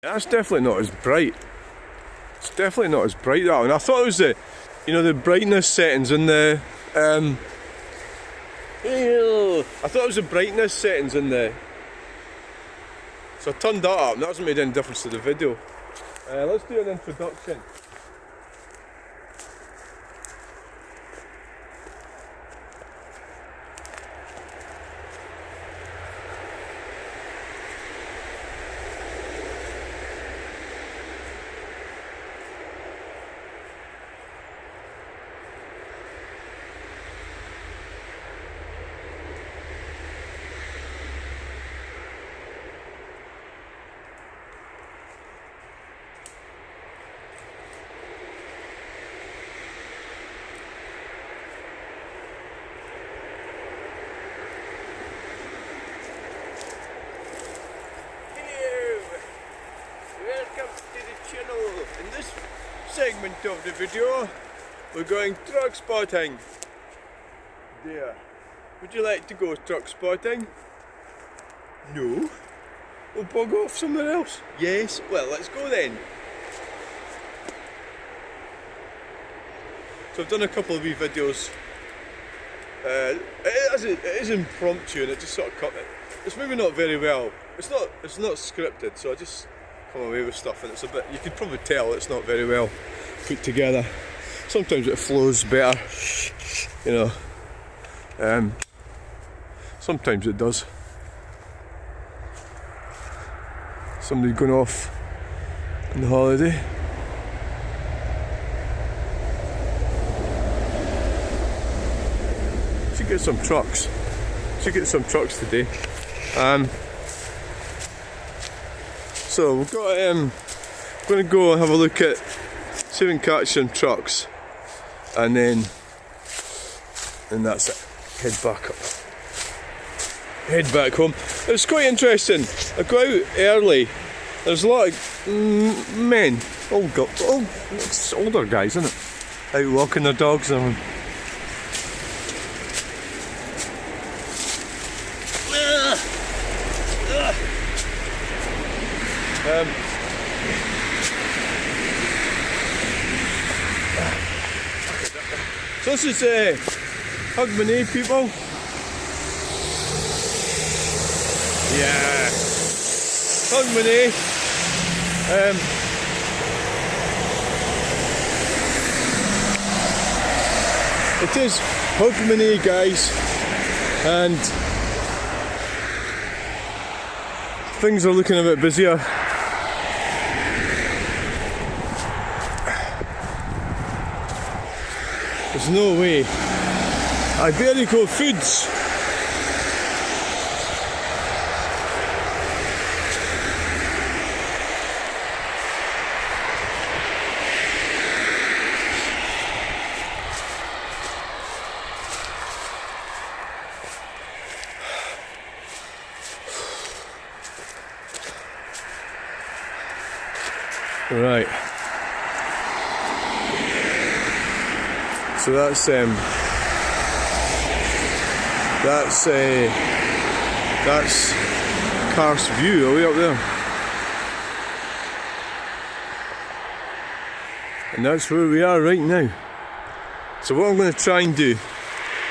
That's definitely not as bright. It's definitely not as bright, that one. I thought it was the, the brightness settings in the, I thought it was the brightness settings in the, so I turned that up and that hasn't made any difference to the video. Let's do an introduction. In this segment of the video, we're going truck spotting. There. Would you like to go truck spotting? No? We'll bug off somewhere else? Yes? Well, let's go then. So I've done a couple of wee videos. It is impromptu and it just sort of cut it. It's maybe not very well. It's not scripted, so I just come away with stuff and it's a bit, you could probably tell it's not very well put together. Sometimes it flows better, sometimes it does. Somebody going off on the holiday. Should get some trucks. Should get some trucks today. So we've got, going to go and have a look at, see if we can catch some trucks, and that's it. Head back up. Head back home. It's quite interesting. I go out early. There's a lot of men, it's older guys, isn't it? Out walking their dogs and so this is Hogmanay, people. Yeah, Hogmanay. It is Hogmanay, guys, and things are looking a bit busier. There's no way. Iberico Foods. Right. So that's Carse View, way up there, and that's where we are right now. So what I'm going to try and do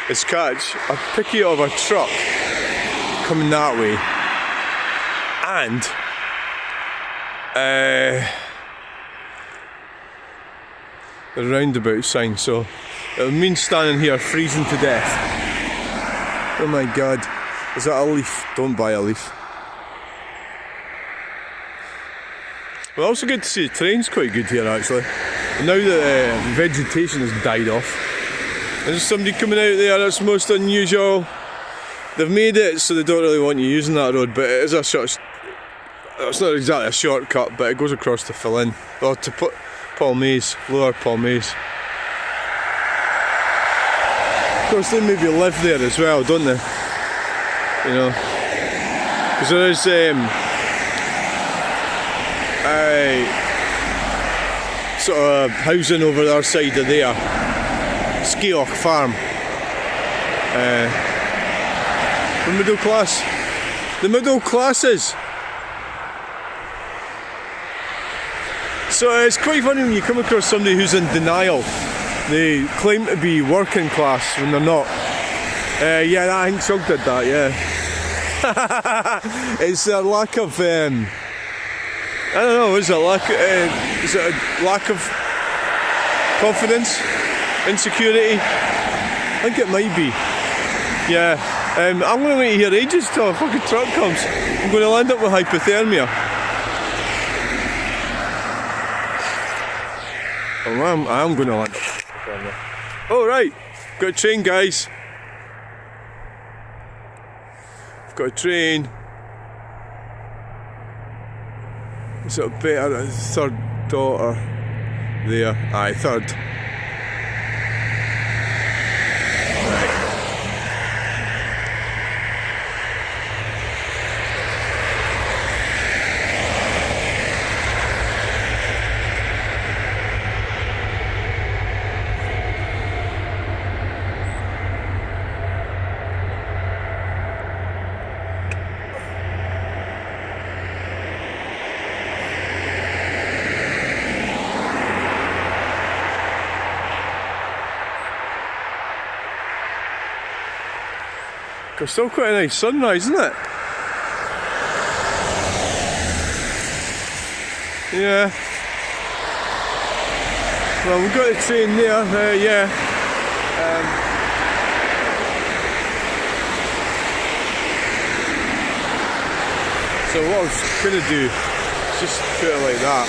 is catch a picky of a truck coming that way, and the roundabout sign, so it'll mean standing here freezing to death. Oh my god, is that a leaf? Don't buy a leaf. Well, also good to see the terrain's quite good here actually. And now that vegetation has died off, there's somebody coming out there that's most unusual. They've made it so they don't really want you using that road, but it is a short, it's not exactly a shortcut, but it goes across to Fillin, or to put Palmaise, Lower Palmaise. Of course they maybe live there as well, don't they? Because there is sort of housing over the other side of there, Skeoch Farm, the middle class, the middle classes. So it's quite funny when you come across somebody who's in denial. They claim to be working class when they're not. Yeah, I think Chug did that, yeah. It's a lack of, I don't know, is it a lack of confidence? Insecurity? I think it might be. Yeah. I'm going to wait here ages till a fucking truck comes. I'm going to land up with hypothermia. Oh, I'm going to land up with hypothermia. Oh, right. Got a train, guys. I've got a train. Is it a better third daughter? There. Aye, third. It's still quite a nice sunrise, isn't it? Yeah. Well, we've got a train there, yeah. So what I was going to do is just put it like that.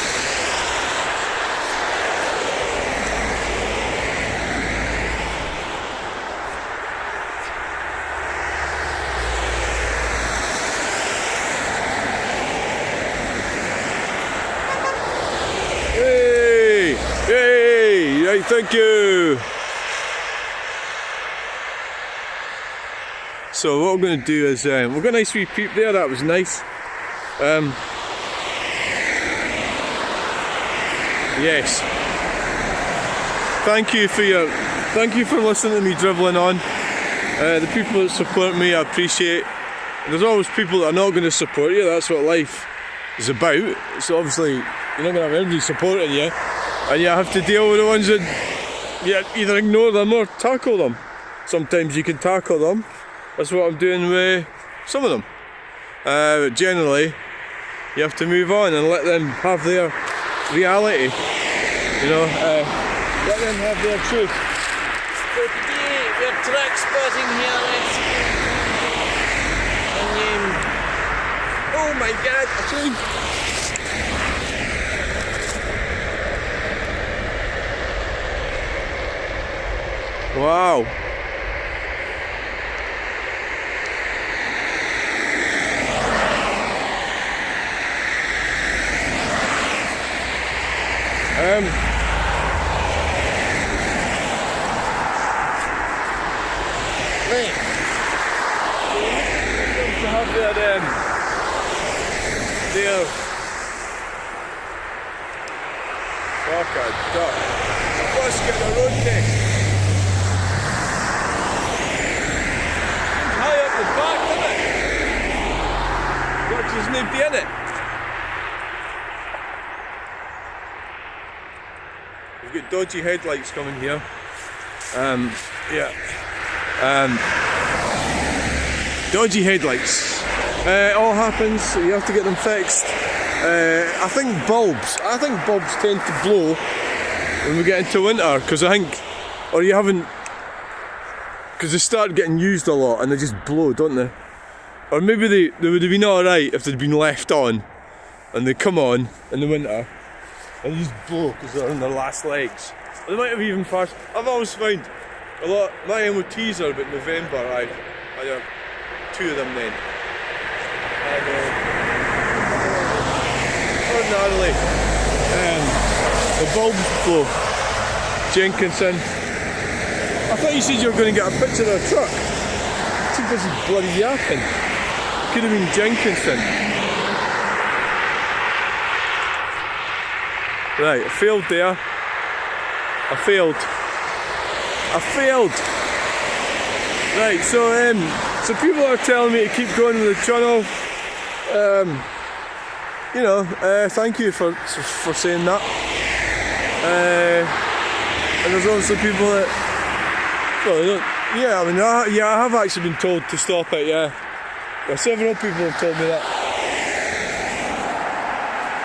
Right, thank you. So what we're going to do is we've got a nice wee peep there. That was nice. Yes. Thank you for listening to me drivelling on. The people that support me, I appreciate. There's always people that are not going to support you. That's what life is about. So obviously you're not going to have everybody supporting you. And you have to deal with the ones that you either ignore them or tackle them. Sometimes you can tackle them. That's what I'm doing with some of them. But generally, you have to move on and let them have their reality. You know, let them have their truth. So today we're track spotting here at Oh my god, a train! Wow. Right. To have their fuck a duck. The bus got a road test. High up the back, isn't it? What does need be in it? We've got dodgy headlights coming here. Yeah. Dodgy headlights. All happens, so you have to get them fixed. I think bulbs tend to blow when we get into winter, because they start getting used a lot and they just blow, don't they? Or maybe they would have been alright if they'd been left on and they come on in the winter and they just blow because they're on their last legs. Or they might have even passed. I've always found a lot, my MOTs are about November. I have 2 of them then. And ordinarily the bulbs blow. Jenkinson. I thought you said you were going to get a picture of a truck. Too busy bloody yapping. Could have been Jenkinson. Right, I failed there. I failed. Right, so people are telling me to keep going with the channel. you know, thank you for saying that. And there's obviously people that, well, they don't, yeah, I mean, I have actually been told to stop it. Yeah, several people have told me that.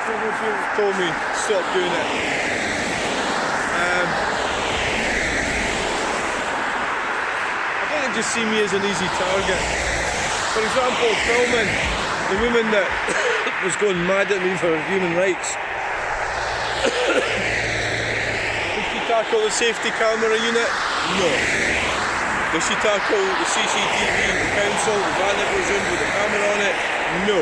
Several people have told me to stop doing it. I think they just see me as an easy target. For example, filming the woman that was going mad at me for human rights. Did she tackle the safety camera unit? No. Did she tackle the CCTV, the council, the van that goes in with the camera on it? No.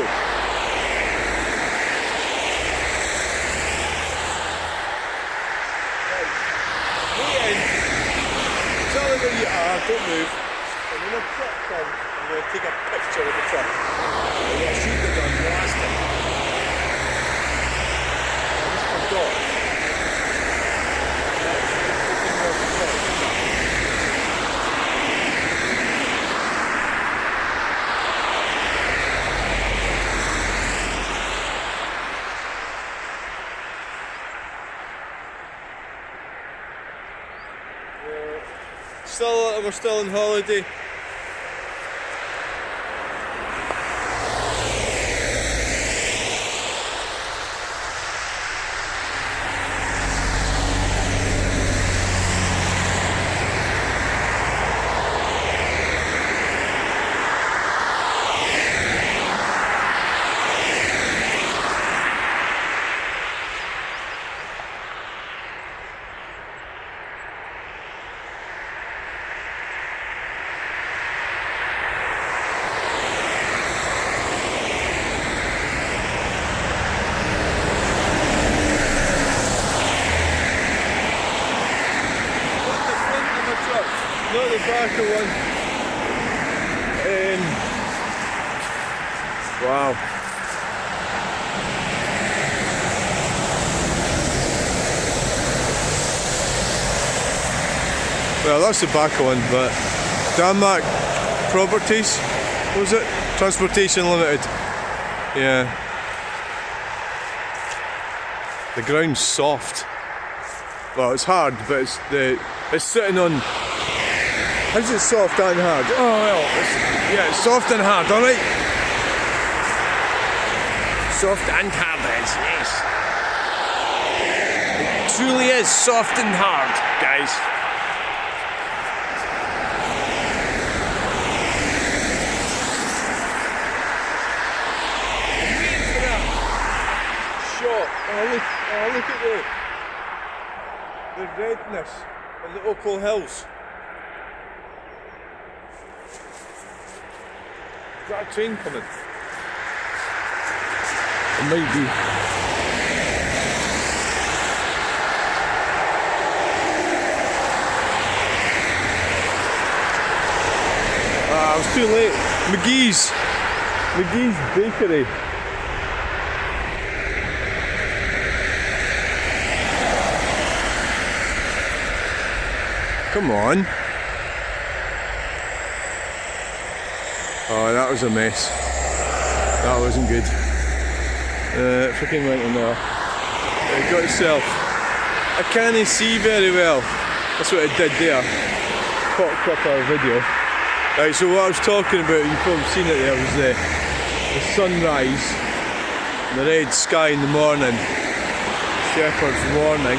Tell them where you are, don't move. And when a truck comes, I'm going to take a picture of the truck. I'm going to shoot the gun blasting. I just forgot. We're still on holiday. Not the back of one. Wow. Well, that's the back of one, but Denmark Properties, what was it? Transportation Limited. Yeah. The ground's soft. Well, it's hard, but it's sitting on. How's it soft and hard? Oh well, it's soft and hard, alright? Soft and hard is, yes. It truly is soft and hard, guys. I'm waiting for that shot. Oh look at the redness of the Ochil Hills. Is that a train coming? It might be. I was too late. McGee's Bakery. Come on. Oh, that was a mess. That wasn't good. Freaking went in there. It got itself. I can't see very well. That's what it did there. Cocked up our video. Right, so what I was talking about, you've probably seen it there, was the sunrise, and the red sky in the morning. Shepherd's warning.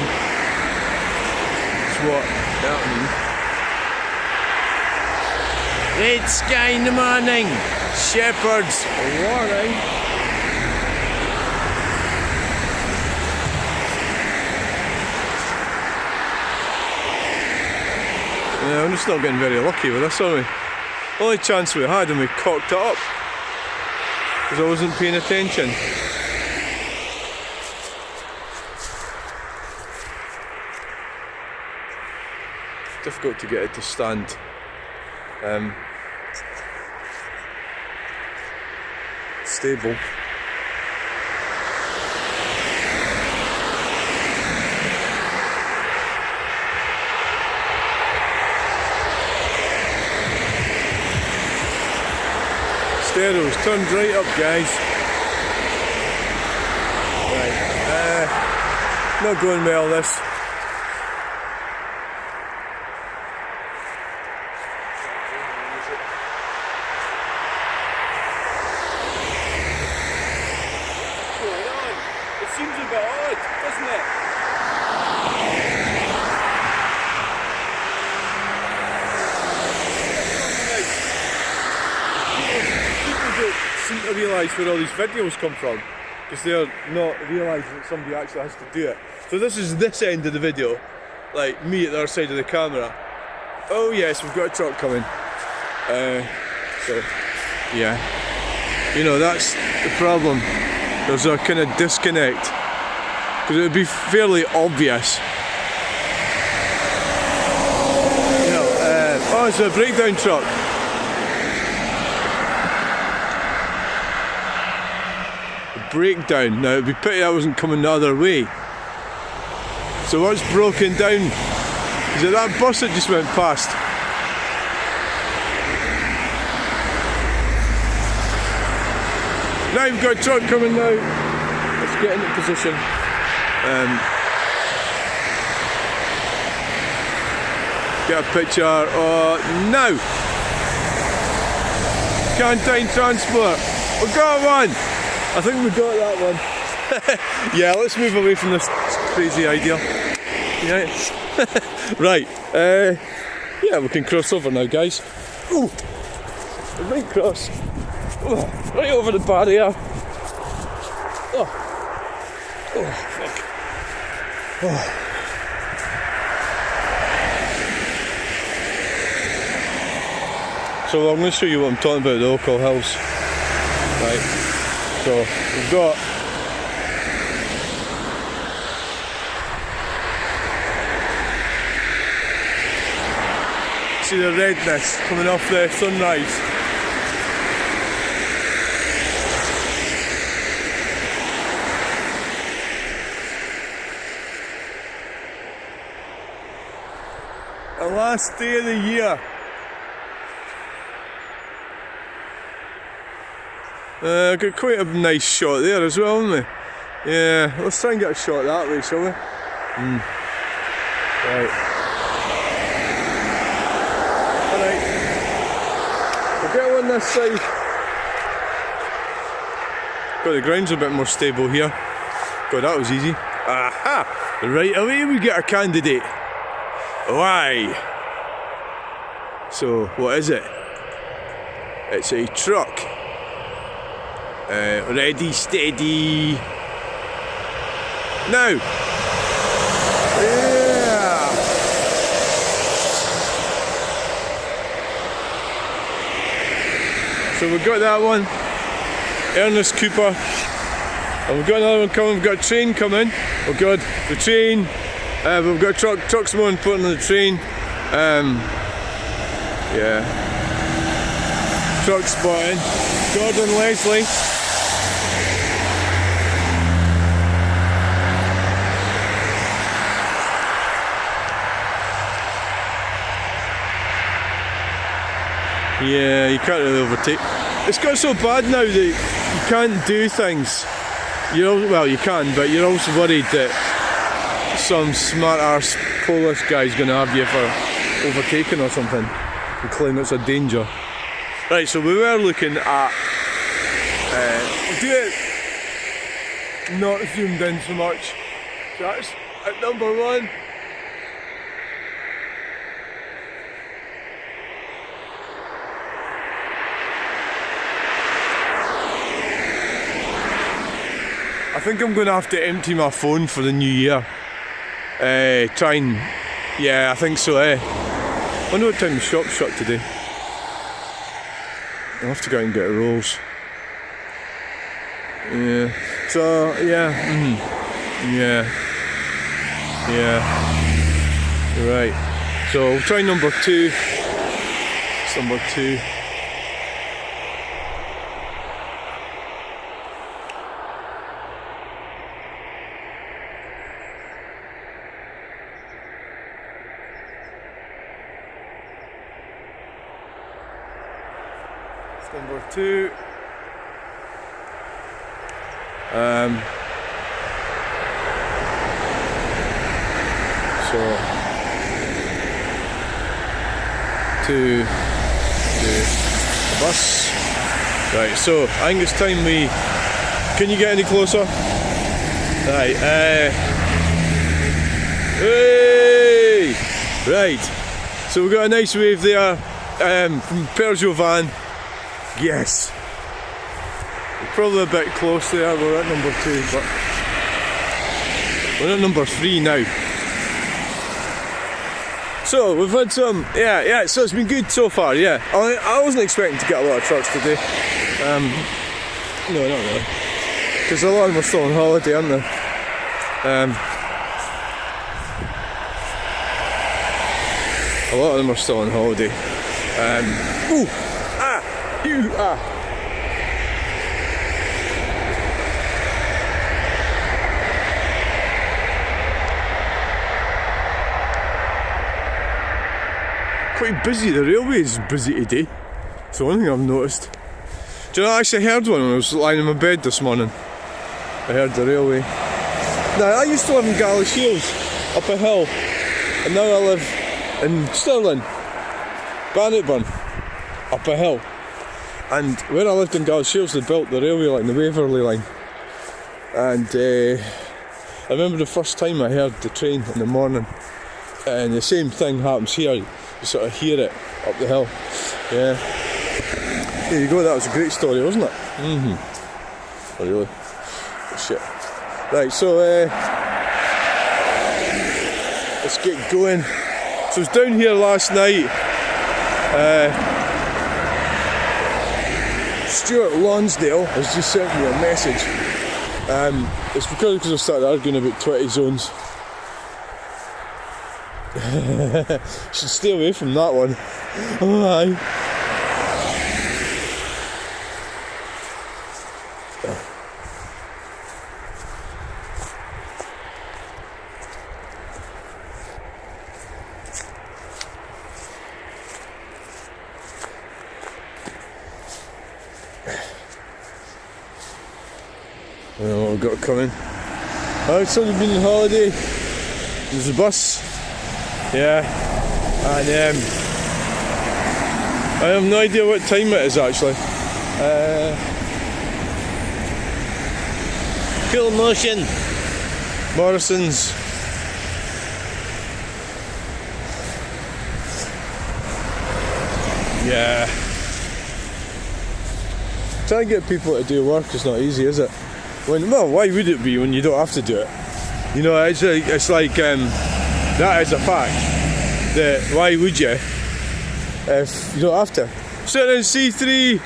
That's what that means. Red sky in the morning, Shepherd's warning. Yeah, I'm just not getting very lucky with this, are we? Only chance we had and we cocked it up because I wasn't paying attention. Difficult to get it to stand. Stable. Stereo's turned right up, guys. Not going well, this. It seems a bit odd, doesn't it? People don't seem to realise where all these videos come from, because they're not realising that somebody actually has to do it. So this is this end of the video, like me at the other side of the camera. Oh yes, we've got a truck coming. So yeah, you know, that's the problem. There's a kind of disconnect, because it would be fairly obvious. You know, oh, it's a breakdown truck. Breakdown. Now it'd be pity that wasn't coming the other way. So what's broken down? Is it that bus that just went past? Now we've got a truck coming now. Let's get into position. Get a picture. Now! Canteen Transport. We've got one! I think we got that one. Yeah, let's move away from this crazy idea. Yeah. Right. Yeah, we can cross over now, guys. Ooh, we might cross. Oh, right over the barrier. Oh, fuck. Oh. So I'm going to show you what I'm talking about, the Ochil Hills. Right. So we've got see the redness coming off the sunrise. The last day of the year. Got quite a nice shot there as well, haven't we? Yeah, let's try and get a shot that way, shall we? Right. Alright. We'll get one this side. God, the ground's a bit more stable here. God, that was easy. Aha! Right away we get our candidate. Why? So, what is it? It's a truck. Ready, steady. Now. Yeah. So we've got that one. Ernest Cooper. And we've got another one coming. We've got a train coming. Oh God, the train. We've got a truck. Truck's more important than the train. Yeah. Truck spotting. Gordon Leslie. Yeah, you can't really overtake. It's got so bad now that you can't do things. Well, you can, but you're also worried that some smart arse Polish guy's going to have you for overtaking or something and claim it's a danger. Right, so we were looking at do it not zoomed in so much. So that's at number one. I think I'm going to have to empty my phone for the new year. Try and... Yeah, I think so, I wonder what time the shop's shut today. I'll have to go out and get a rolls. Yeah. So, yeah. Yeah. Right. So, we'll try number two. It's number two. Number two. So to the bus. Right, so I think it's time we. Can you get any closer? Right, hey! Right, so we've got a nice wave there from Peugeot van. Yes. We're probably a bit close there, we're at number 2, but we're at number 3 now. So we've had some, so it's been good so far, yeah. I wasn't expecting to get a lot of trucks today. No, not really. Because a lot of them are still on holiday, aren't they? A lot of them are still on holiday. Quite busy, the railway is busy today. It's the one thing I've noticed. Do you know, I actually heard one when I was lying in my bed this morning. I heard the railway. Now, I used to live in Galashiels, up a hill, and now I live in Stirling, Bannockburn, up a hill. And where I lived in Galashiels, they built the railway line, the Waverley line. And I remember the first time I heard the train in the morning, and the same thing happens here. You sort of hear it up the hill. Yeah. There you go, that was a great story, wasn't it? Oh, really? Oh, shit. Right, so let's get going. So I was down here last night. Stuart Lonsdale has just sent me a message. It's because I started arguing about 20 zones. Should stay away from that one. Oh, aye. I don't know what we've got coming. Somebody's been on holiday. There's a bus. Yeah. And I have no idea what time it is actually. Cool motion. Morrison's. Yeah. Trying to get people to do work is not easy, is it? Well, why would it be when you don't have to do it? You know, it's like that is a fact. That why would you if you don't have to? Sit in C3.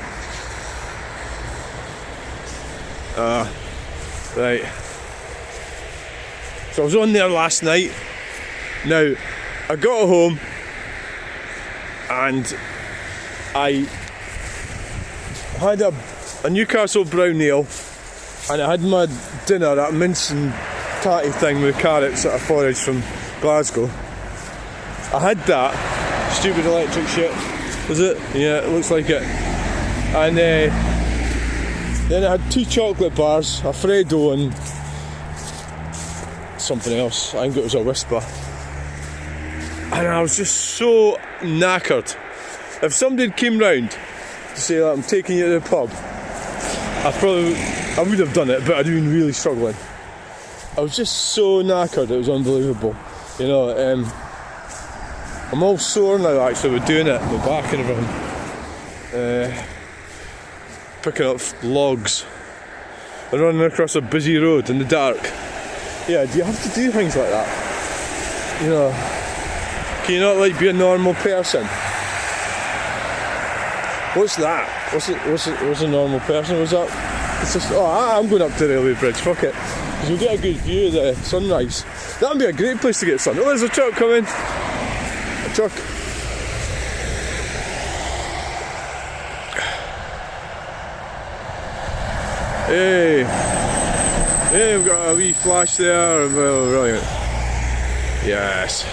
Right. So I was on there last night. Now, I got home and I had a Newcastle brown ale, and I had my dinner, that mince and tatty thing with carrots that I foraged from Glasgow. I had that stupid electric shit. Was it? Yeah, it looks like it. And then I had 2 chocolate bars, a Freddo and something else. I think it was a Whisper. And I was just so knackered. If somebody came round to say that I'm taking you to the pub, I would have done it, but I'd been really struggling. I was just so knackered, it was unbelievable. You know, I'm all sore now actually with doing it, my back and everything. Picking up logs and running across a busy road in the dark. Yeah, do you have to do things like that? You know, can you not like be a normal person? What's that? What's a normal person? What's that? It's just, I'm going up to the railway bridge, fuck it. Because we'll get a good view of the sunrise. That would be a great place to get sun. Oh, there's a truck coming. A truck. Hey. Hey, we've got a wee flash there. Well, brilliant. Yes.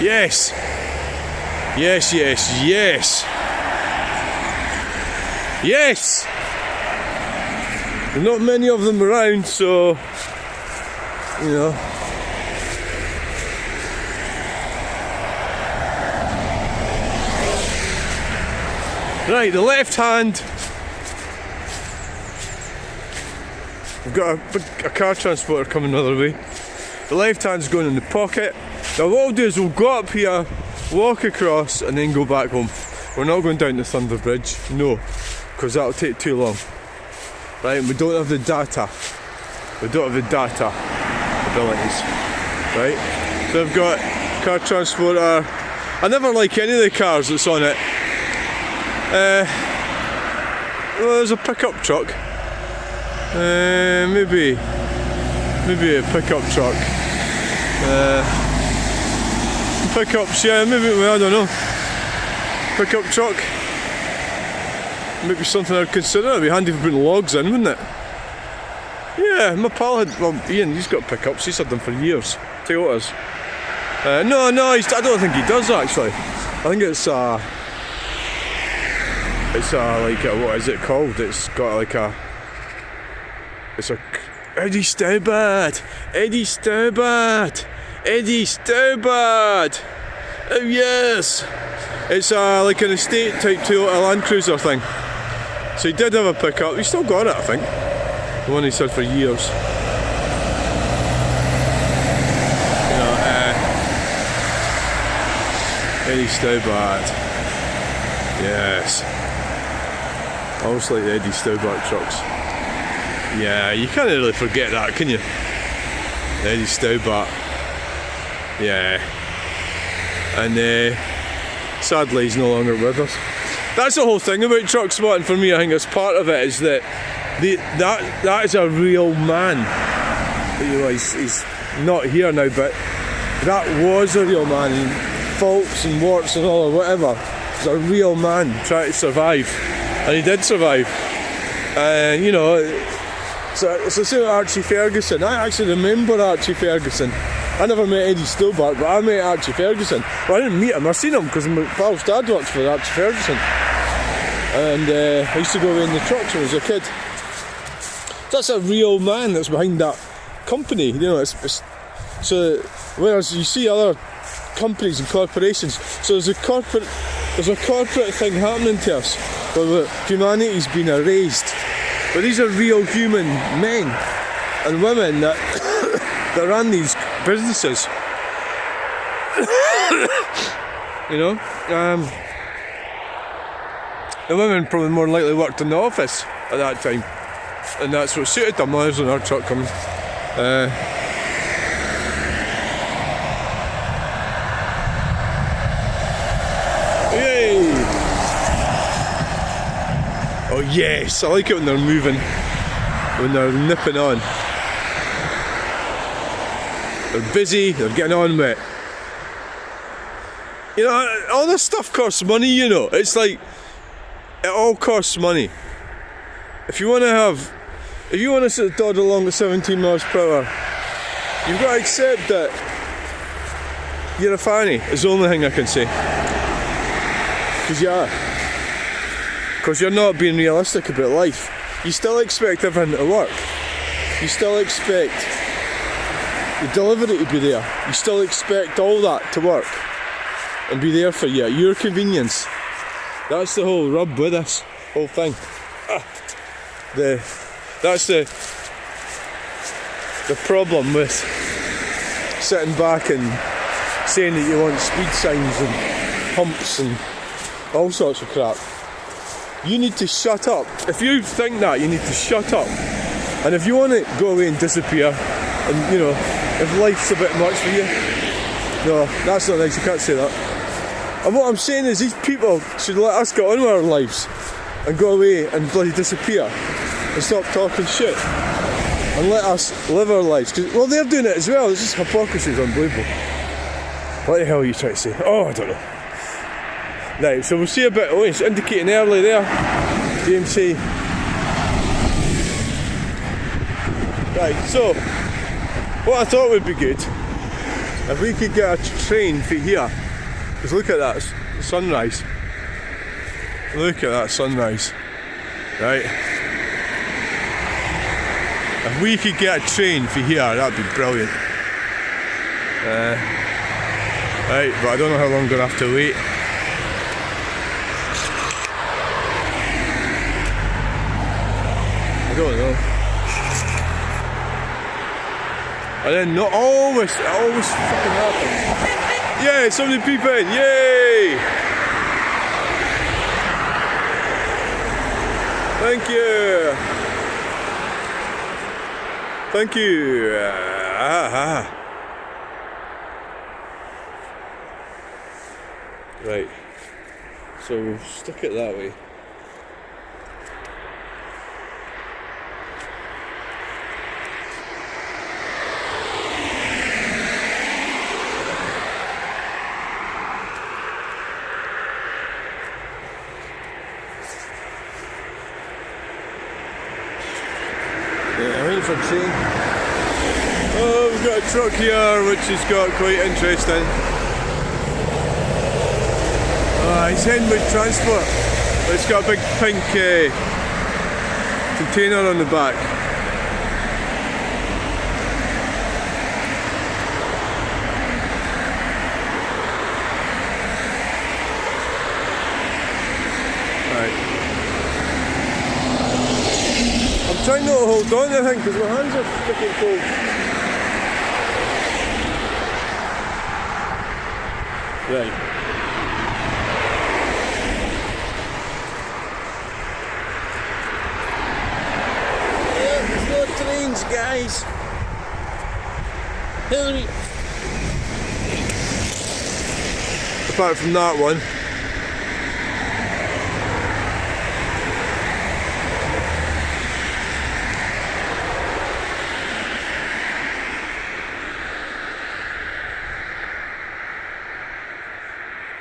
Yes. Yes, yes, yes. Yes! There's not many of them around, so, you know, Right, the left hand. We've got a car transporter coming the other way. The left hand's going in the pocket. Now what we'll do is we'll go up here, walk across and then go back home. We're not going down the Thunder Bridge, no, because that'll take too long. Right, and we don't have the data. We don't have the data abilities. Right, so I've got car transporter. I never like any of the cars that's on it. Well, there's a pickup truck. Maybe a pickup truck. Pickups, yeah, maybe, well, I don't know. Pickup truck. Maybe something I'd consider. It'd be handy for putting logs in, wouldn't it? Yeah, my pal had, well, Ian, he's got pickups, he's had them for years. Toyotas. No, I don't think he does actually. I think it's like what is it called? It's got like it's a Eddie Stobart. Oh yes. It's like an estate type Toyota Land Cruiser thing. So he did have a pickup. He's still got it, I think. The one he's had for years. Eddie Stobart. Yes. I always like the Eddie Stobart trucks. Yeah, you can't really forget that, can you? Eddie Stobart. Yeah. And sadly he's no longer with us. That's the whole thing about truck spotting for me. I think it's part of it is that that is a real man. You know, he's not here now, but that was a real man. And faults and warts and all or whatever. He's a real man trying to survive. And he did survive. And you know, it's the same with Archie Ferguson. I actually remember Archie Ferguson. I never met Eddie Stobart, but I met Archie Ferguson. Well, I didn't meet him, I seen him because my pal's dad worked for Archie Ferguson. And I used to go away in the trucks when I was a kid. That's a real man that's behind that company, you know. It's so whereas you see other companies and corporations, so there's a corporate thing happening to us where humanity's been erased. But these are real human men and women that that run these businesses. You know, the women probably more than likely worked in the office at that time, and that's what suited them. Well, there's another truck coming. Yay! Oh yes, I like it when they're moving, when they're nipping on. They're busy, they're getting on with it. You know, all this stuff costs money, you know. It's like, it all costs money. If you want to sort of dawdle along at 17 miles per hour, you've got to accept that you're a fanny, is the only thing I can say. Because you are. Because you're not being realistic about life. You still expect everything to work. You still expect the delivery to be there. You still expect all that to work and be there for you at your convenience. That's the whole rub with this whole thing. That's the problem with sitting back and saying that you want speed signs and humps and all sorts of crap. You need to shut up. If you think that, you need to shut up. And if you want to go away and disappear, and you know, if life's a bit much for you, no, that's not nice, you can't say that. And what I'm saying is these people should let us get on with our lives and go away and bloody disappear and stop talking shit and let us live our lives. Cause, well, they're doing it as well. It's just hypocrisy is unbelievable. What the hell are you trying to say? Oh, I don't know. Right, so we'll see a bit. Oh, it's indicating early there. DMC. Right, so what I thought would be good if we could get a train for here. Because look at that sunrise. Look at that sunrise. Right. If we could get a train for here, that'd be brilliant. Right, but I don't know how long we're going to have to wait. don't know. And then not always, it always fucking happens. Yeah, somebody peeping, yay! Thank you. Thank you. Right. So we'll stick it that way. Yeah, I'm waiting for a train. Oh, we've got a truck here which has got quite interesting. It's Henwood Transport. It's got a big pink container on the back. Right. I'm trying not to hold on to anything because my hands are fucking cold. Right. Trains, guys. Hillary. Apart from that one.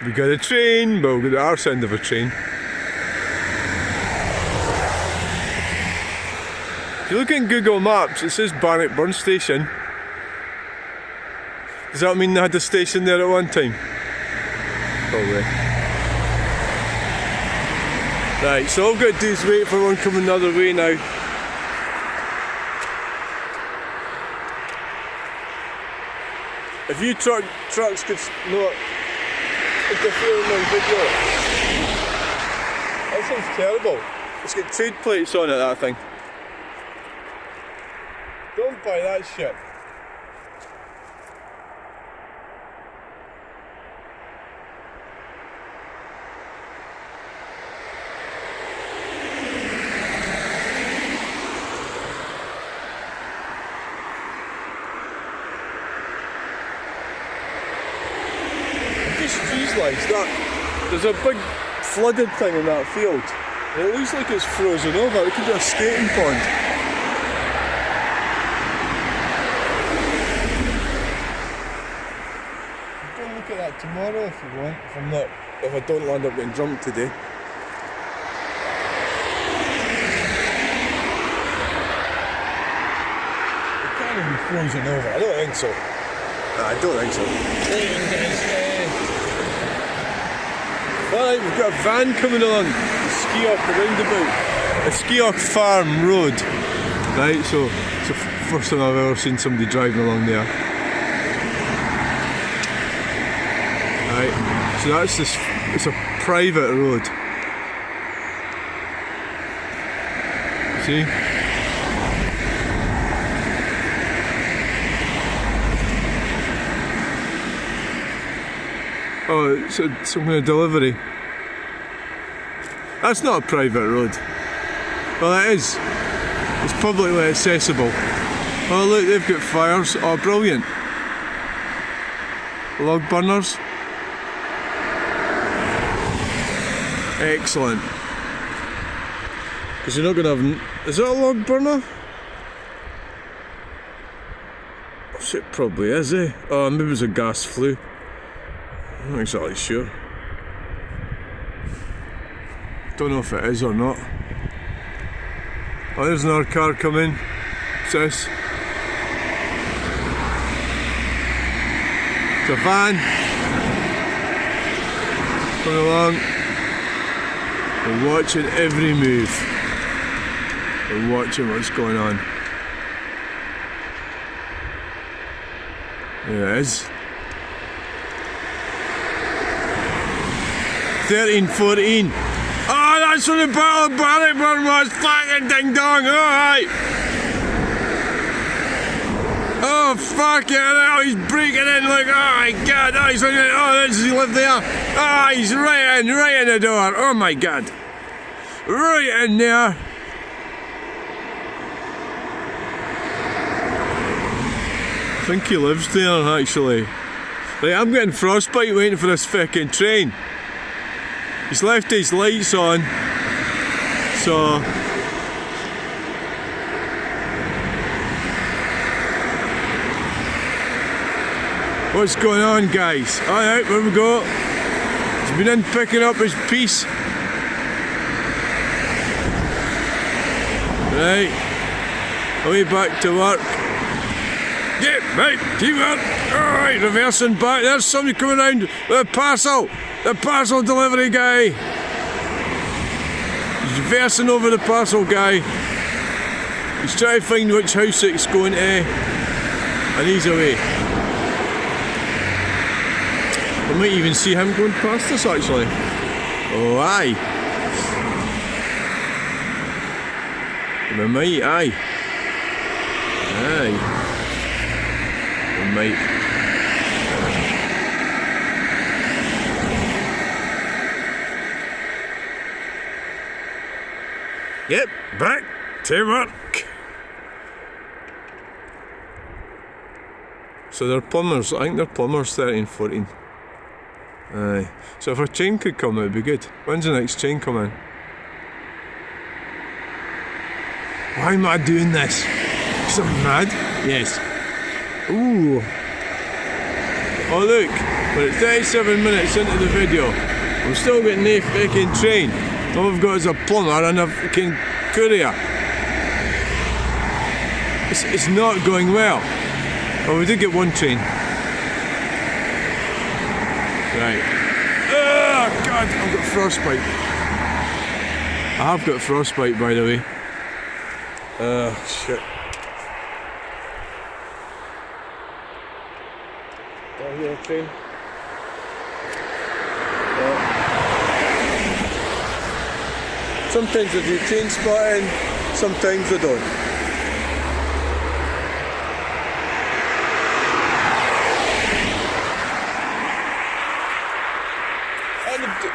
We got a train, but we've got our end of a train. If you look in Google Maps, it says Bannockburn Station. Does that mean they had a station there at one time? Probably. Right, so all I've got to do is wait for one coming the other way now. If you trucks could not interfere in my video. That sounds terrible. It's got trade plates on it, that thing. Don't buy that shit. Just visualise that. There's a big flooded thing in that field. And it looks like it's frozen over. It could be a skating pond. Look at that tomorrow if you want, if I don't land up getting drunk today. It can't even be frozen over, I don't think so. I don't think so. Alright, we've got a van coming along, the Skiok roundabout, the Skiok Farm Road. Right, so it's the first time I've ever seen somebody driving along there. Right, so that's this, it's a private road. See? Oh, it's some kind of delivery. That's not a private road. Well, it is. It's publicly accessible. Oh look, they've got fires. Oh, brilliant. Log burners. Excellent. Because you're not going to have... Is it a log burner? It probably is, eh? Oh, maybe it's a gas flue. I'm not exactly sure. Don't know if it is or not. Oh, there's another car coming. Sis. It's a van. Coming along. We're watching every move. We're watching what's going on. There it is. 13, 14. Oh, that's when the Battle of Bannockburn was. Fucking ding dong. Alright. Oh, fucking hell. He's breaking in like, oh my god. Oh, he's looking at, oh, does he live there? Oh, he's right in the door. Oh my god. Right in there. I think he lives there, actually. Right, I'm getting frostbite waiting for this fucking train. He's left his lights on, so what's going on, guys? Alright, here we go. He's been in picking up his piece. Right, away back to work. Get right, keep up. Alright, reversing back. There's somebody coming around with a parcel. The parcel delivery guy. He's reversing over the parcel guy. He's trying to find which house it's going to, and he's away. I might even see him going past us, actually. Oh, aye. We might, aye. Aye. We might. Yep, back to work. So they're plumbers, I think they're plumbers 13, 14. Aye. So if a chain could come, it'd be good. When's the next chain come in? Why am I doing this? Because I'm mad? Yes. Ooh. Oh look, we're at 37 minutes into the video. I'm still getting no fucking train. All I've got is a plumber and a fucking courier. It's not going well. Oh, we did get one train. Right. Oh god, I've got frostbite. I have got frostbite, by the way. Oh shit. Oh, yeah, train. Sometimes I do train spotting, sometimes I don't.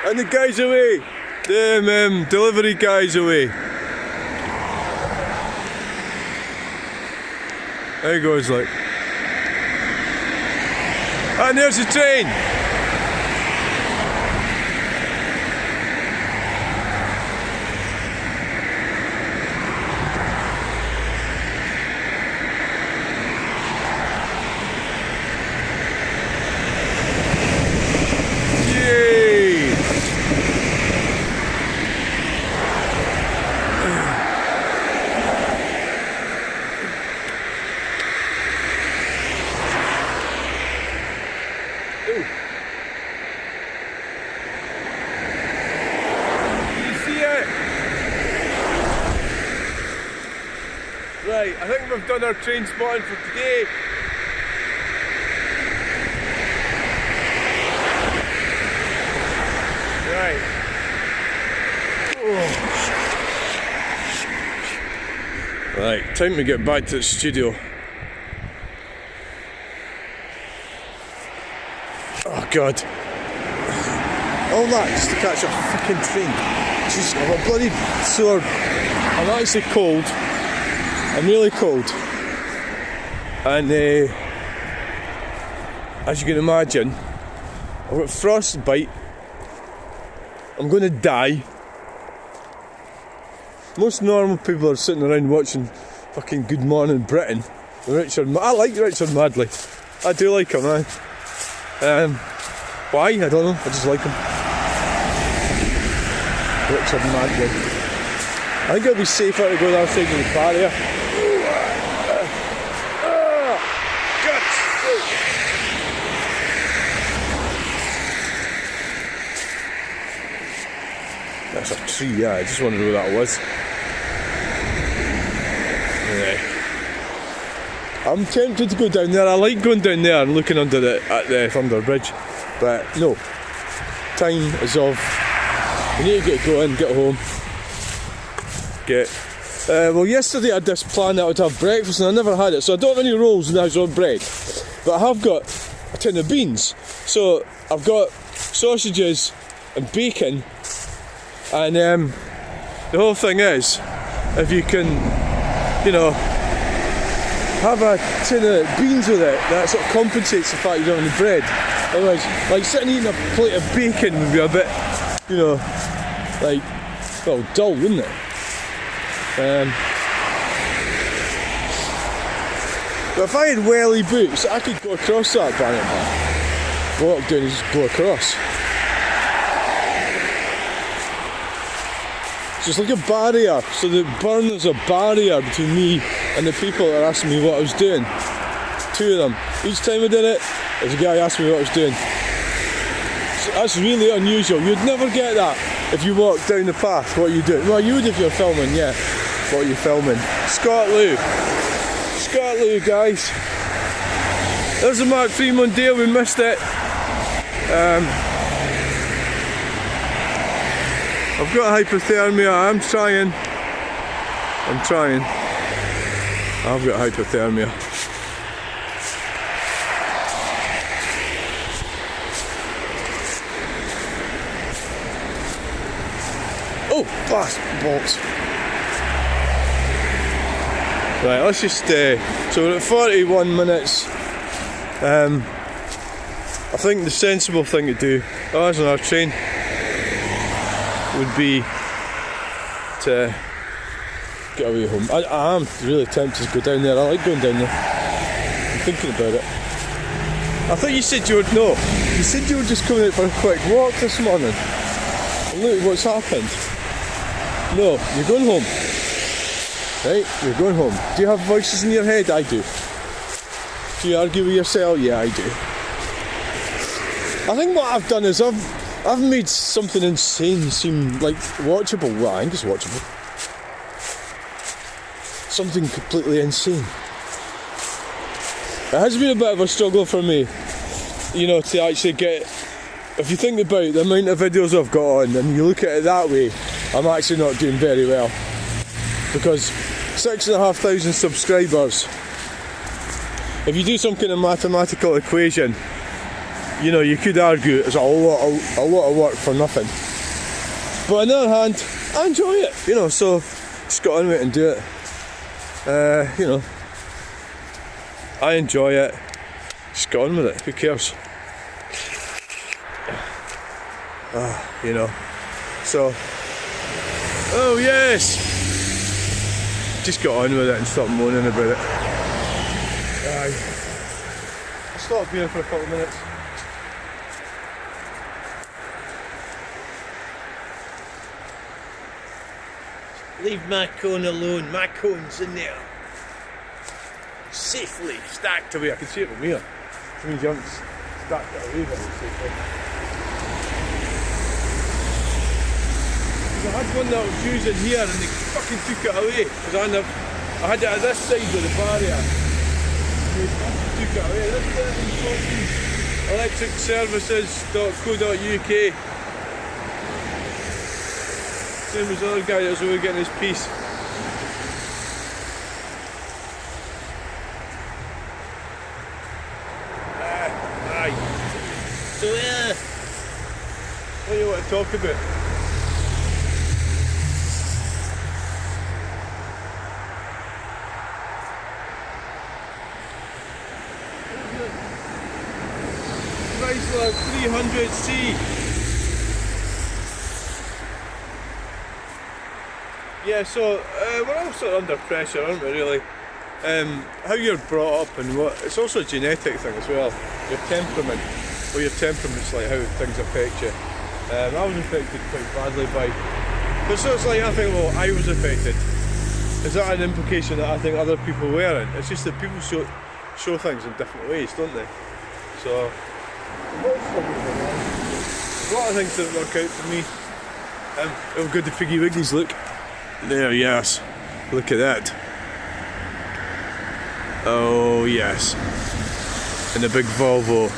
And the guy's away. The delivery guy's away. There he goes, like. And there's the train. Right, I think we've done our train spotting for today. Right. Oh. Right, time to get back to the studio. Oh god. All that just to catch a fucking train. Jeez, I've got bloody sore. I'm actually cold. I'm really cold. And as you can imagine, I've got frostbite. I'm going to die. Most normal people are sitting around watching fucking Good Morning Britain. I like Richard Madley. I do like him, man. Why? I don't know. I just like him. Richard Madley. I think it'll be safer to go the other side of the barrier. That's a tree, yeah, I just wondered where that was. Yeah. I'm tempted to go down there. I like going down there and looking at the Thunder Bridge. But no. Time is of We need to get going, get home. Well, yesterday I had this plan that I would have breakfast and I never had it, so I don't have any rolls and I was on bread. But I have got a tin of beans. So I've got sausages and bacon, and the whole thing is, if you can, you know, have a tin of beans with it, that sort of compensates the fact you don't have any bread. Otherwise, like sitting eating a plate of bacon would be a bit, you know, like, well, dull, wouldn't it? But if I had welly boots, I could go across that Barnet Path. What I'm doing is just go across. So it's like a barrier, so the burn is a barrier between me and the people that are asking me what I was doing. Two of them. Each time I did it, there's a guy asking me what I was doing. So that's really unusual. You'd never get that if you walk down the path. What are you doing? Well, you would if you're filming, yeah. What are you filming? Scott Lou, guys. There's a Mark III Mondeo, we missed it. I've got hypothermia, I'm trying. I've got hypothermia. Oh, blast bolts. Right, let's just so we're at 41 minutes. I think the sensible thing to do, oh, there's another train, would be to get away home. I am really tempted to go down there. I like going down there. I'm thinking about it. I thought you said you were, no, you said you were just coming out for a quick walk this morning. And look what's happened. No, you're going home. Right, you're going home. Do you have voices in your head? I do. Do you argue with yourself? Yeah, I do. I think what I've done is I've made something insane seem like watchable. Well, I think it's watchable. Something completely insane. It has been a bit of a struggle for me, you know, to actually get, if you think about the amount of videos I've got on and you look at it that way, I'm actually not doing very well. Because 6,500 subscribers, if you do some kind of mathematical equation, you know, you could argue it's a lot of work for nothing. But on the other hand, I enjoy it, you know, so just get on with it and do it. You know, I enjoy it. Just get on with it. Who cares? You know. So, oh yes. Just get on with it and stop moaning about it. I'll stop here for a couple of minutes. Leave my cone alone. My cone's in there. Safely stacked away. I can see it from here. It means you haven't stacked it away very safely. I had one that I was using here and they fucking took it away. Because I had it at this side of the barrier. They fucking took it away. This is electricservices.co.uk. Same as the other guy that was over getting his piece. Aye. So what do you want to talk about? Chrysler 300C. Yeah, so we're all sort of under pressure, aren't we, really? How you're brought up and what, it's also a genetic thing as well. Your temperament, your temperament's like how things affect you. I was affected quite badly by, so it's like I think, well, I was affected. Is that an implication that I think other people weren't? It's just that people show things in different ways, don't they? So, a lot of things didn't work out for me. How good the Piggy Wiggies look. There, yes. Look at that. Oh, yes. And a big Volvo.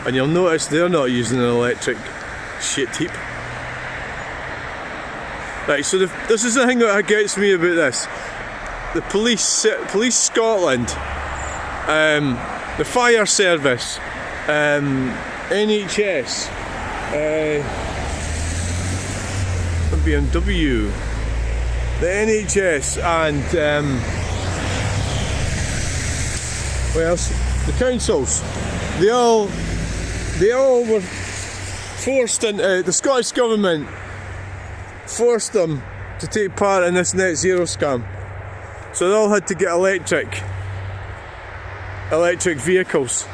And you'll notice they're not using an electric shit heap. Right, so this is the thing that gets me about this. The police Scotland, the fire service, NHS, BMW, the NHS, and what else? The councils. They all were forced into, the Scottish Government forced them to take part in this net zero scam. So they all had to get electric vehicles.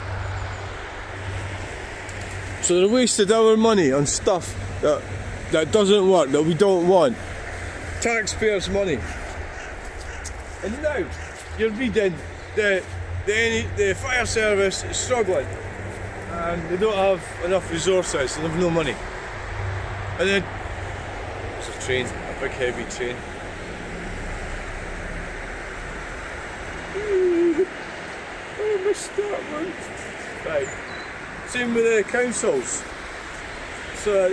So they wasted our money on stuff that doesn't work, that we don't want. Taxpayers' money. And now you're reading the fire service is struggling and they don't have enough resources and they have no money. And then there's a train, a big heavy train. I missed that one. Right. Same with the councils. So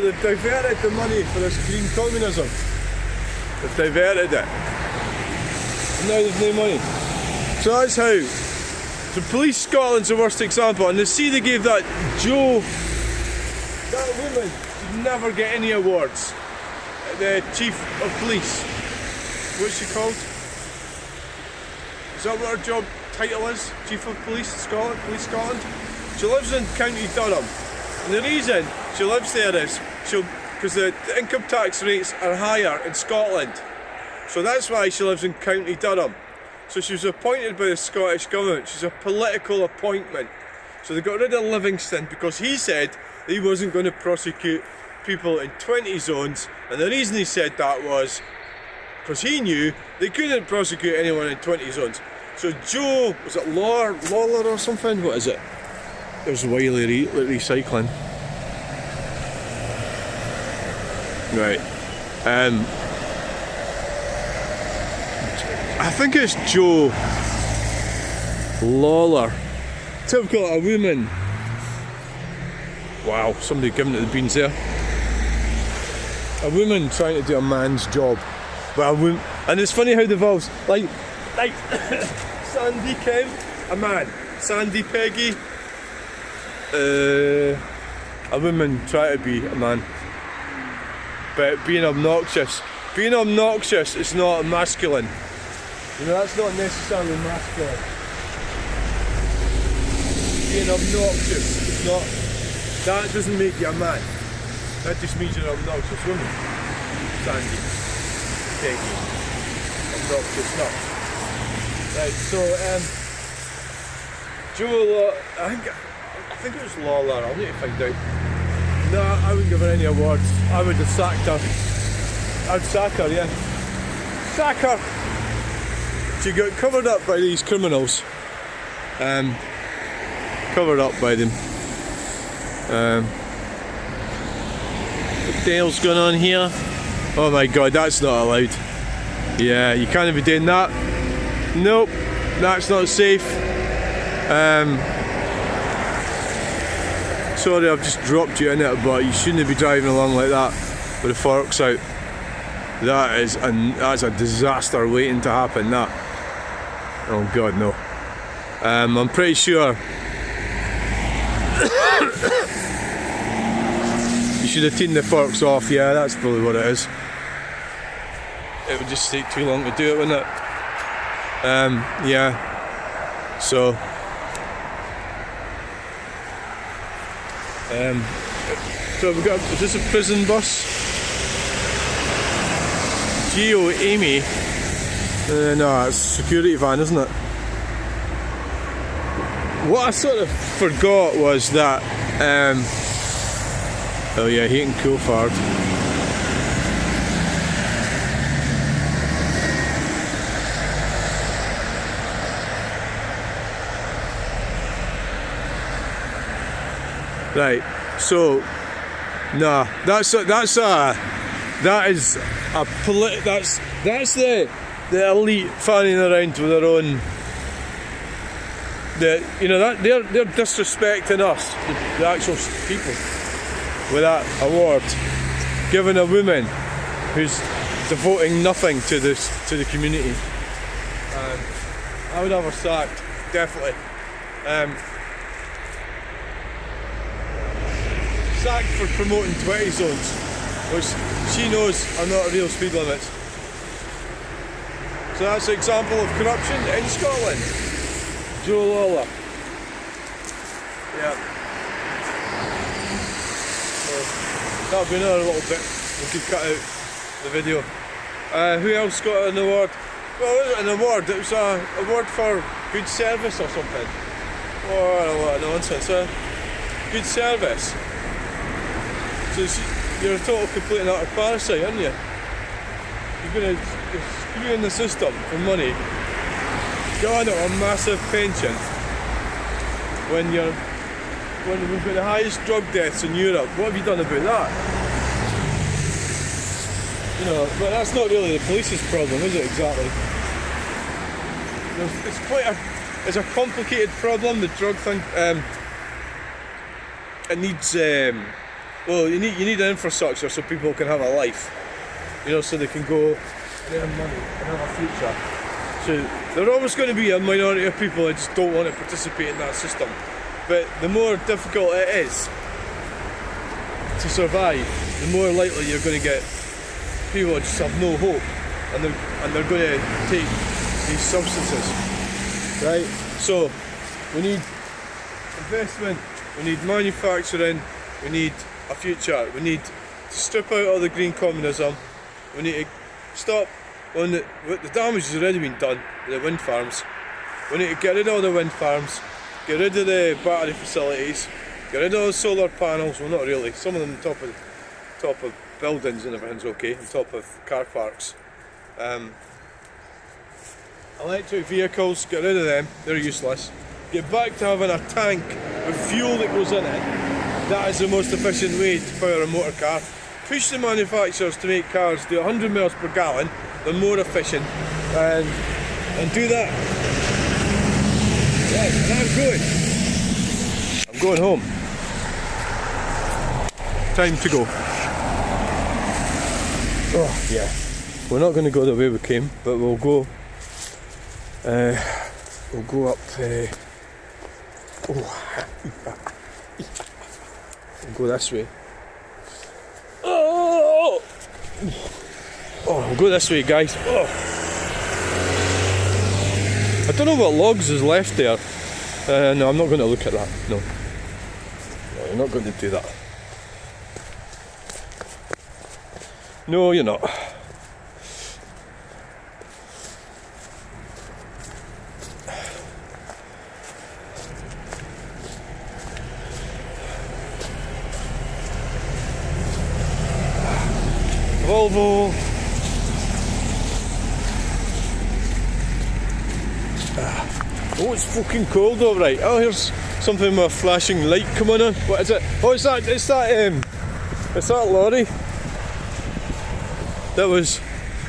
they've diverted the money for this green communism. They've diverted it. And now there's no money. So that's how. So Police Scotland's the worst example. And they gave that woman, she'd never get any awards. The Chief of Police. What's she called? Is that what her job title is? Chief of Police Scotland? Police Scotland? She lives in County Durham. And the reason she lives there is because the income tax rates are higher in Scotland. So that's why she lives in County Durham. So she was appointed by the Scottish Government. She's a political appointment. So they got rid of Livingston because he said that he wasn't going to prosecute people in 20 zones. And the reason he said that was because he knew they couldn't prosecute anyone in 20 zones. So Joe, was it Lawler or something? What is it? There's Wiley Recycling. Right. I think it's Joe Lawler. Typical a woman. Wow, somebody giving it the beans there. A woman trying to do a man's job. But a woman, and it's funny how they've all, like Sandy Kemp, a man. Sandy Peggy, a woman trying to be a man. But being obnoxious is not masculine. You know, that's not necessarily masculine. Being obnoxious is not, that doesn't make you a man. That just means you're an obnoxious woman. Sandy, Peggy, obnoxious nut. Right, so Joe, I think it was Lawler, I'll need to find out. No, I wouldn't give her any awards. I would have sacked her. I'd sack her, yeah. Sack her! She got covered up by these criminals. Covered up by them. What the hell's going on here? Oh my god, that's not allowed. Yeah, you can't be doing that. Nope, that's not safe. Sorry, I've just dropped you in it, but you shouldn't be driving along like that with the forks out. That's a disaster waiting to happen. That. Oh God, no. I'm pretty sure you should have taken the forks off. Yeah, that's probably what it is. It would just take too long to do it, wouldn't it? Yeah. So. So we've got, is this a prison bus? Geo Amy. No, it's a security van, isn't it? What I sort of forgot was that, oh yeah, Hayton Coulthard. Right, so nah, that's the elite fanning around with their own. That they're disrespecting us, the actual people, with that award, given a woman who's devoting nothing to the community. I would have her sacked, definitely. Sacked for promoting 20 zones, which she knows are not real speed limits. So that's an example of corruption in Scotland. Joe Lawler. Yeah. So that'll be another little bit we could cut out the video. Who else got an award? Well, it wasn't an award, it was an award for good service or something. Oh, a lot of nonsense. Good service. So you're a total complete and utter parasite, aren't you? You're screwing the system for money. Go on a massive pension when we've got the highest drug deaths in Europe. What have you done about that? You know, but that's not really the police's problem, is it, exactly? It's a complicated problem, the drug thing. It needs, well, you need an infrastructure so people can have a life. You know, so they can go and earn money and have a future. So there are always going to be a minority of people that just don't want to participate in that system. But the more difficult it is to survive, the more likely you're going to get people that just have no hope, and they're going to take these substances, right? So we need investment, we need manufacturing, we need a future, we need to strip out all the green communism, we need to stop when the damage has already been done with the wind farms. We need to get rid of all the wind farms, get rid of the battery facilities, get rid of all the solar panels. Well, not really, some of them on top of buildings and everything's okay, on top of car parks. Electric vehicles, get rid of them, they're useless. Get back to having a tank with fuel that goes in it. That is the most efficient way to power a motor car. Push the manufacturers to make cars do 100 miles per gallon, they're more efficient, and do that. Right, and I'm going home. Time to go. Oh yeah, we're not going to go the way we came, but we'll go up. We'll go this way. Oh, we'll go this way, guys. Oh. I don't know what logs is left there. No, I'm not going to look at that. No, I'm not going to do that. No, you're not. Volvo. Oh, it's fucking cold, all right. Oh, here's something with a flashing light coming on. What is it? Oh, it's that lorry.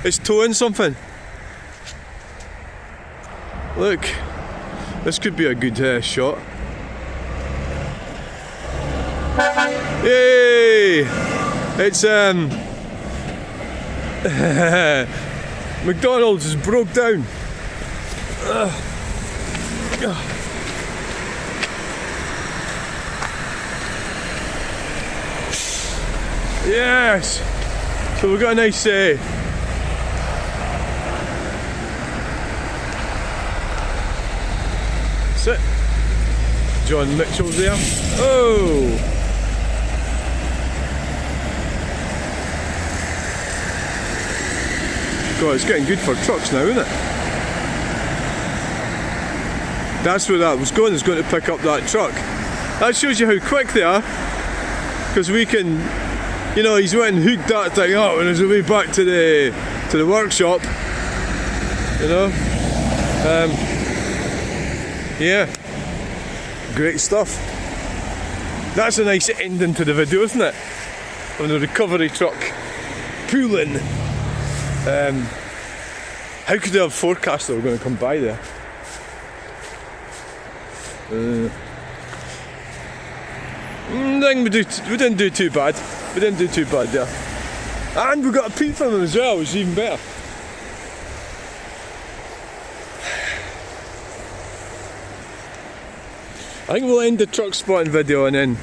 It's towing something. Look, this could be a good shot. Yay! It's McDonald's is broke down. Yes! So we've got a nice sit. John Mitchell's there. Oh! God, it's getting good for trucks now, isn't it? That's where that was going, is going to pick up that truck. That shows you how quick they are. Because we can, you know, he's went and hooked that thing up and is away back to the workshop. You know? Yeah. Great stuff. That's a nice ending to the video, isn't it? On the recovery truck pulling. How could they have forecast they were going to come by there? I think we didn't do too bad. We didn't do too bad there. And we've got a peep from him as well, which is even better. I think we'll end the truck spotting video and then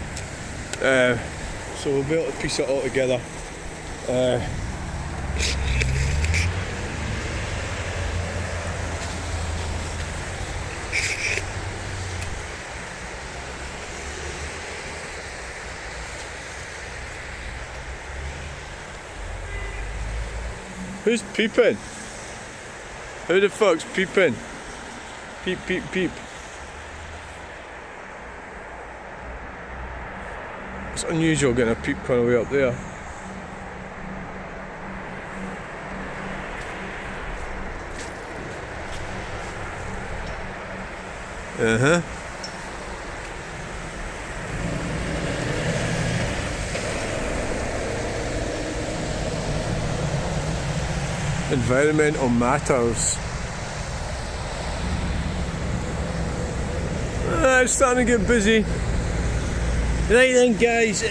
so we'll be able to piece it all together. Who's peeping? Who the fuck's peeping? Peep, peep, peep. It's unusual getting a peep kind of way up there. Uh-huh. Environmental matters. It's starting to get busy. Right then guys,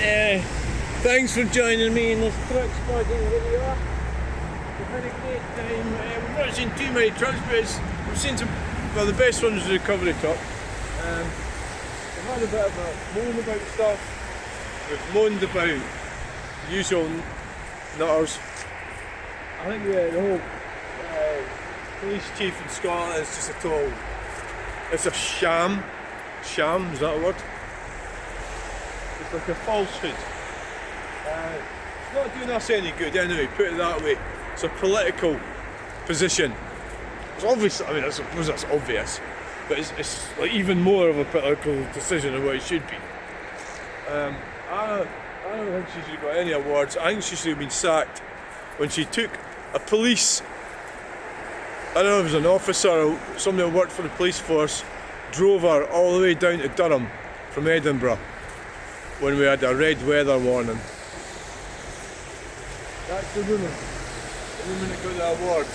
thanks for joining me in this truck spotting video. We've had a great time. We've not seen too many trucks, but we've seen some, well the best one was the recovery truck. We've had a bit of a moan about stuff. We've moaned about the usual nutters. I think the whole police chief in Scotland is just a total, it's a sham. Sham, is that a word? It's like a falsehood. It's not doing us any good anyway, put it that way. It's a political position. It's obvious, I mean I suppose that's obvious, but it's like even more of a political decision than what it should be. I don't think she should have got any awards. I think she should have been sacked when she took a police, I don't know if it was an officer or somebody who worked for the police force, drove her all the way down to Durham from Edinburgh when we had a red weather warning. That's the woman that got the award.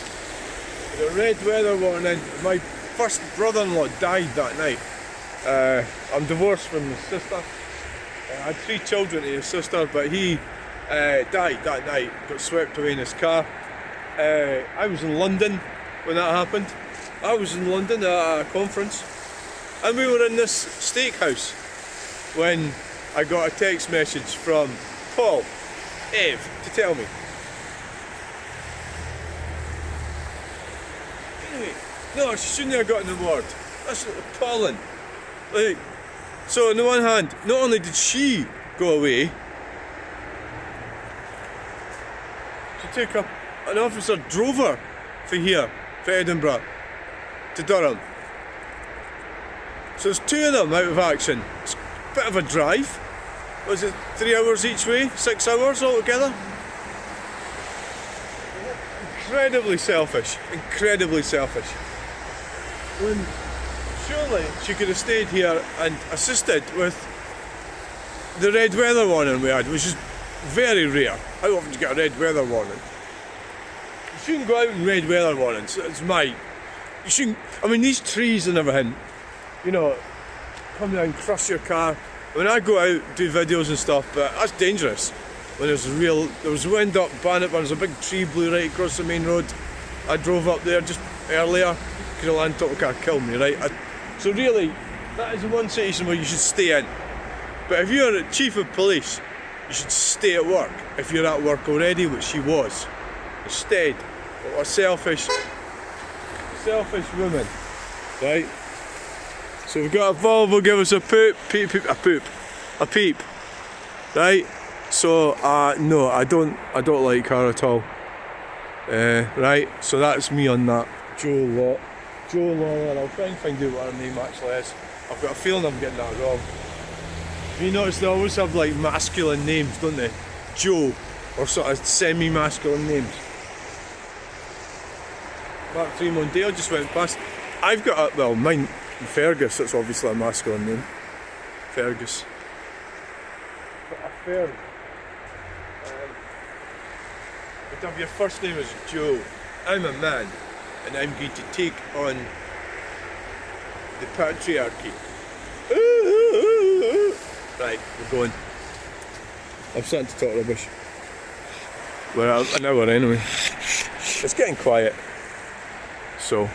The red weather warning. My first brother-in-law died that night. I'm divorced from his sister. I had 3 children to his sister, but he died that night, got swept away in his car. I was in London when that happened. I was in London at a conference, and we were in this steakhouse when I got a text message from Paul, Ev, to tell me. Anyway, no, she shouldn't have got an award. That's appalling. Like, so on the one hand, not only did she go away, she took an officer drove her from here, from Edinburgh, to Durham. So there's 2 of them out of action. It's a bit of a drive. Was it 3 hours each way? 6 hours altogether? Incredibly selfish. Incredibly selfish. When surely she could have stayed here and assisted with the red weather warning we had, which is very rare. How often do you get a red weather warning? You shouldn't go out in red weather warnings. It's you shouldn't. I mean, these trees and everything, you know, come down and crush your car. When I go out, do videos and stuff, but that's dangerous. When there was wind up Bannockburn, a big tree blew right across the main road. I drove up there just earlier because a land top car killed me, right? So really, that is the one situation where you should stay in. But if you're a chief of police, you should stay at work. If you're at work already, which she was. Instead, what a selfish woman, right? So we've got a Volvo give us a a peep, right? So no, I don't like her at all. Right, so that's me on that. Joe Lawler. I'll try and find out what her name actually is. I've got a feeling I'm getting that wrong. You notice they always have like masculine names, don't they? Joe, or sort of semi-masculine names. Mark 3 Mondale just went past. I've got mine, Fergus, that's obviously a masculine name. Fergus. But a Ferg. But if your first name is Joe, I'm a man, and I'm going to take on the patriarchy. Right, we're going. I'm starting to talk rubbish. We're at an hour anyway. It's getting quiet. So.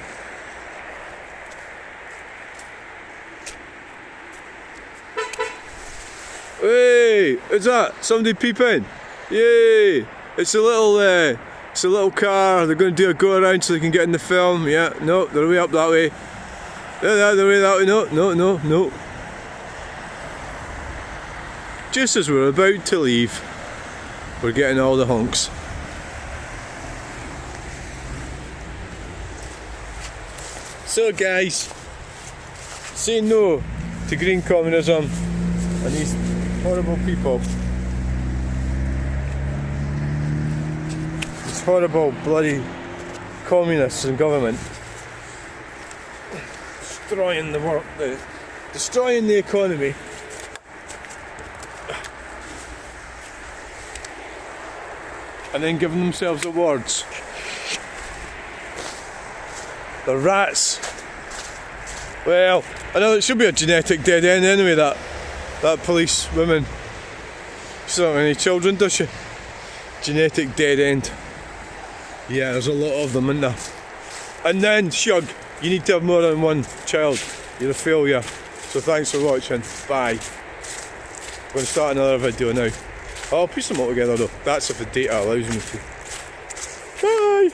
Hey, is that somebody peeping? Yay! It's a little car. They're going to do a go around so they can get in the film. Yeah, no, they're way up that way. They're way that way. No. Just as we're about to leave, we're getting all the honks. So guys, say no to green communism and these horrible people. These horrible bloody communists in government. Destroying the world, destroying the economy. And then giving themselves awards. The rats. Well, I know it should be a genetic dead end anyway, that police woman. She doesn't have any children, does she? Genetic dead end. Yeah, there's a lot of them, isn't there? And then, Shug, you need to have more than one child. You're a failure. So thanks for watching. Bye. I'm going to start another video now. I'll piece them all together though. That's if the data allows me to. Bye!